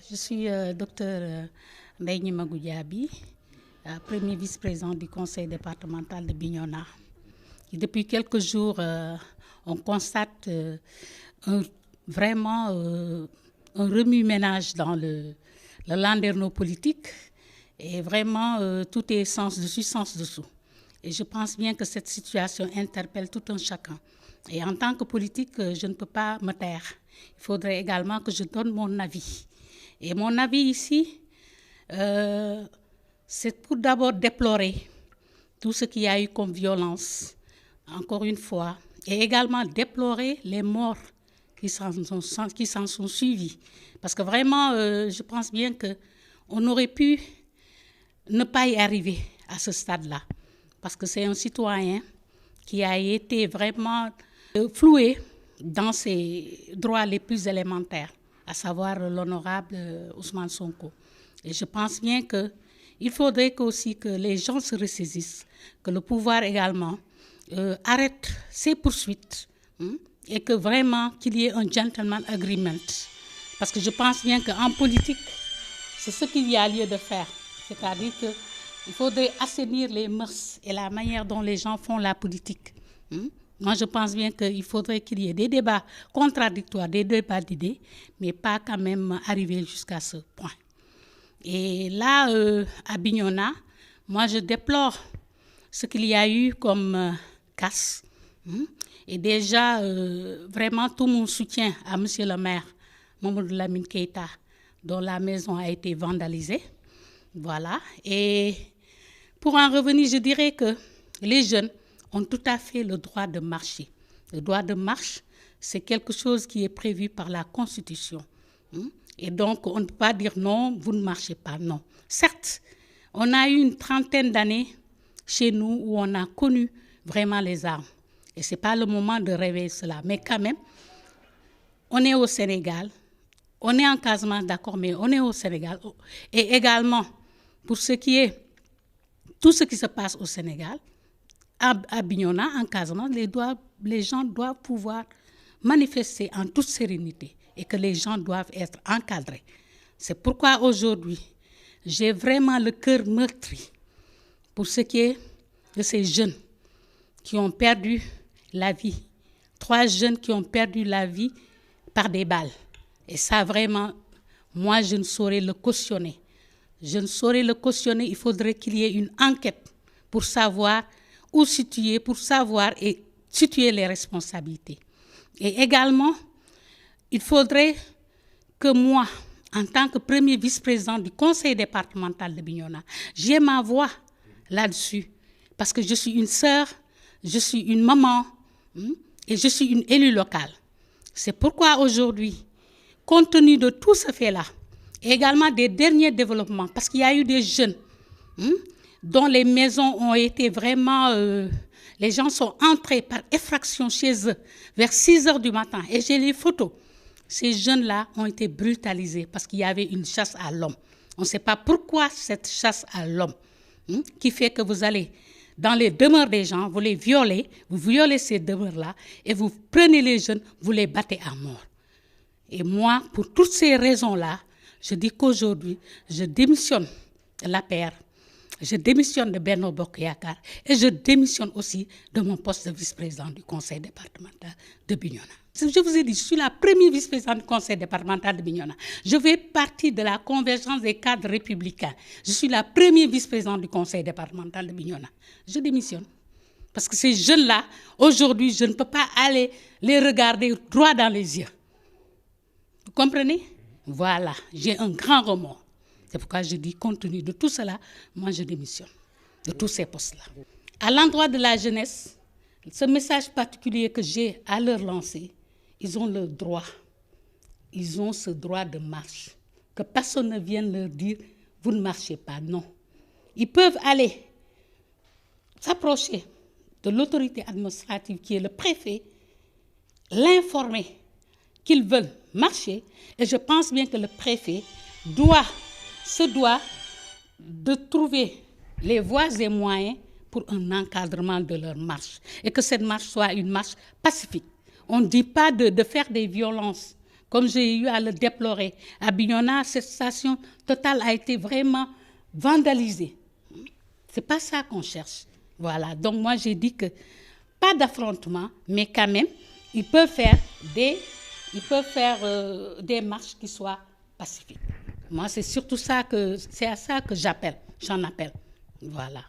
Je suis docteur Ndeye Gnimagou Diaby, premier vice-président du conseil départemental de Bignona. Et depuis quelques jours, on constate vraiment un remue-ménage dans le landerneau politique et vraiment tout est sens dessus, sens dessous. Et je pense bien que cette situation interpelle tout un chacun. Et en tant que politique, je ne peux pas me taire. Il faudrait également que je donne mon avis. Et mon avis ici, c'est pour d'abord déplorer tout ce qu'il y a eu comme violence, encore une fois, et également déplorer les morts qui s'en sont suivis. Parce que vraiment, je pense bien qu'on aurait pu ne pas y arriver à ce stade-là. Parce que c'est un citoyen qui a été vraiment floué dans ses droits les plus élémentaires, à savoir l'honorable Ousmane Sonko. Et je pense bien qu'il faudrait aussi que les gens se ressaisissent, que le pouvoir également arrête ses poursuites et que vraiment qu'il y ait un gentleman agreement. Parce que je pense bien qu'en politique, c'est ce qu'il y a lieu de faire. C'est-à-dire qu'il faudrait assainir les mœurs et la manière dont les gens font la politique. Moi, je pense bien qu'il faudrait qu'il y ait des débats contradictoires, des débats d'idées, mais pas quand même arriver jusqu'à ce point. Et là, à Bignona, moi, je déplore ce qu'il y a eu comme casse. Et déjà, vraiment, tout mon soutien à M. le maire, Mamadou Lamine Keïta, dont la maison a été vandalisée. Voilà. Et pour en revenir, je dirais que les jeunes ont tout à fait le droit de marcher. Le droit de marche, c'est quelque chose qui est prévu par la Constitution. Et donc, on ne peut pas dire non, vous ne marchez pas, non. Certes, on a eu une trentaine d'années chez nous où on a connu vraiment les armes. Et ce n'est pas le moment de rêver cela. Mais quand même, on est au Sénégal, on est en Casamance, d'accord, mais on est au Sénégal. Et également, pour ce qui est tout ce qui se passe au Sénégal, à Bignona, en Casamance, les gens doivent pouvoir manifester en toute sérénité et que les gens doivent être encadrés. C'est pourquoi aujourd'hui, j'ai vraiment le cœur meurtri pour ce qui est de ces jeunes qui ont perdu la vie. 3 jeunes qui ont perdu la vie par des balles. Et ça, vraiment, moi, je ne saurais le cautionner. Je ne saurais le cautionner. Il faudrait qu'il y ait une enquête pour savoir où situer, pour savoir et situer les responsabilités. Et également, il faudrait que moi, en tant que premier vice-président du conseil départemental de Bignona, j'ai ma voix là-dessus. Parce que je suis une sœur, je suis une maman et je suis une élue locale. C'est pourquoi aujourd'hui, compte tenu de tout ce fait-là, et également des derniers développements, parce qu'il y a eu des jeunes dont les maisons ont été vraiment... les gens sont entrés par effraction chez eux vers 6 heures du matin. Et j'ai les photos. Ces jeunes-là ont été brutalisés parce qu'il y avait une chasse à l'homme. On ne sait pas pourquoi cette chasse à l'homme qui fait que vous allez dans les demeures des gens, vous les violez, vous violez ces demeures-là et vous prenez les jeunes, vous les battez à mort. Et moi, pour toutes ces raisons-là, je dis qu'aujourd'hui, je démissionne de l'APR, je démissionne de Benno Bokk Yakaar et je démissionne aussi de mon poste de vice-président du conseil départemental de Bignona. Je vous ai dit, je suis la première vice-présidente du conseil départemental de Bignona. Je fais partie de la convergence des cadres républicains. Je suis la première vice-présidente du conseil départemental de Bignona. Je démissionne. Parce que ces jeunes-là, aujourd'hui, je ne peux pas aller les regarder droit dans les yeux. Vous comprenez? Voilà, j'ai un grand remords. C'est pourquoi je dis, compte tenu de tout cela, moi je démissionne de tous ces postes-là. À l'endroit de la jeunesse, ce message particulier que j'ai à leur lancer, ils ont le droit, ils ont ce droit de marche. Que personne ne vienne leur dire, vous ne marchez pas, non. Ils peuvent aller s'approcher de l'autorité administrative qui est le préfet, l'informer qu'ils veulent marcher, et je pense bien que le préfet se doit de trouver les voies et moyens pour un encadrement de leur marche, et que cette marche soit une marche pacifique. On ne dit pas de faire des violences comme j'ai eu à le déplorer. À Bignona, cette station Total a été vraiment vandalisée. C'est pas ça qu'on cherche. Voilà, donc moi j'ai dit que pas d'affrontement, mais quand même, ils peuvent faire des marches qui soient pacifiques. Moi, c'est surtout ça c'est à ça que j'en appelle. Voilà.